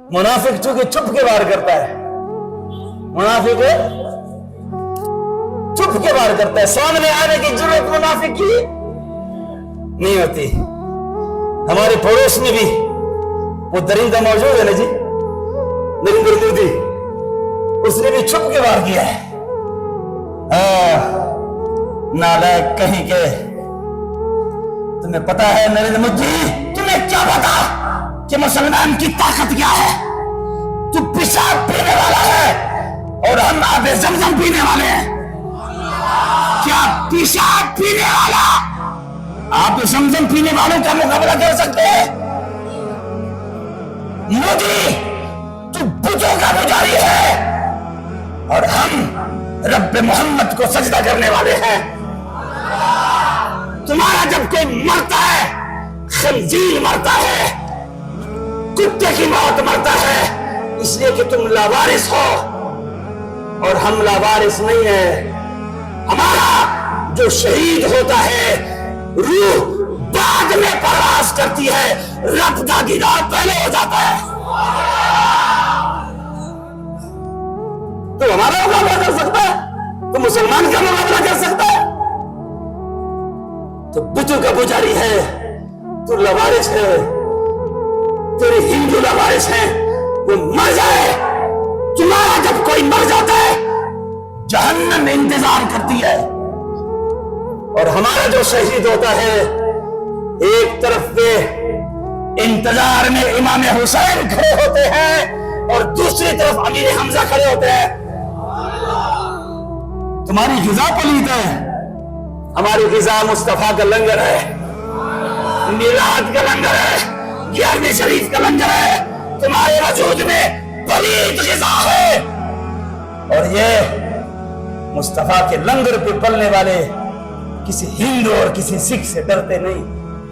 मुनाफिक चूंकि छुप के वार करता है, मुनाफिक छुप के वार करता है, सामने आने की जरूरत मुनाफिक की नहीं होती। हमारे पड़ोस में भी वो दरिंदा मौजूद है ना जी, नरेंद्र मोदी, उसने भी छुप के वार किया है। नालायक कहीं के, तुम्हें पता है नरेंद्र मोदी, तुम्हें क्या पता कि मुसलमान की ताकत क्या है? तू पेशाब पीने वाला है और हम आबे ज़मज़म पीने वाले हैं। क्या पेशाब पीने वाला आप ज़मज़म पीने वालों का मुकाबला कर सकते हैं? मोदी, तू बुतों का पुजारी है और हम रब्ब मोहम्मद को सजदा करने वाले हैं। तुम्हारा जब कोई मरता है, खंजीर मरता है, कुत्ते की मौत मरता है, इसलिए कि तुम लावारिस हो और हम लावारिस नहीं है। हमारा जो शहीद होता है, रूह बाद में परवास करती है, रब का दीदार पहले हो जाता है। तो हमारा मुकाबला कर सकता है? तो मुसलमान का मुकाबला कर सकता है? तो बुतों का पुजारी है, तो लवारिस है, तेरे हिंदू लवारिस हैं, वो मर जाए। तुम्हारा जब कोई मर जाता है, जहन्नम में इंतजार करती है, और हमारा जो शहीद होता है, एक तरफ पे इंतजार में इमाम हुसैन खड़े होते हैं और दूसरी तरफ अमीर हमजा खड़े होते हैं। तुम्हारी ग़िज़ा पलीद है, हमारी ग़िज़ा मुस्तफा का लंगर है, मिलाद का लंगर है, 11वीं शरीफ का लंगर है। तुम्हारे वजूद में पलीद ग़िज़ा है, और ये मुस्तफा के लंगर पे पलने वाले किसी हिंदू और किसी सिख से डरते नहीं।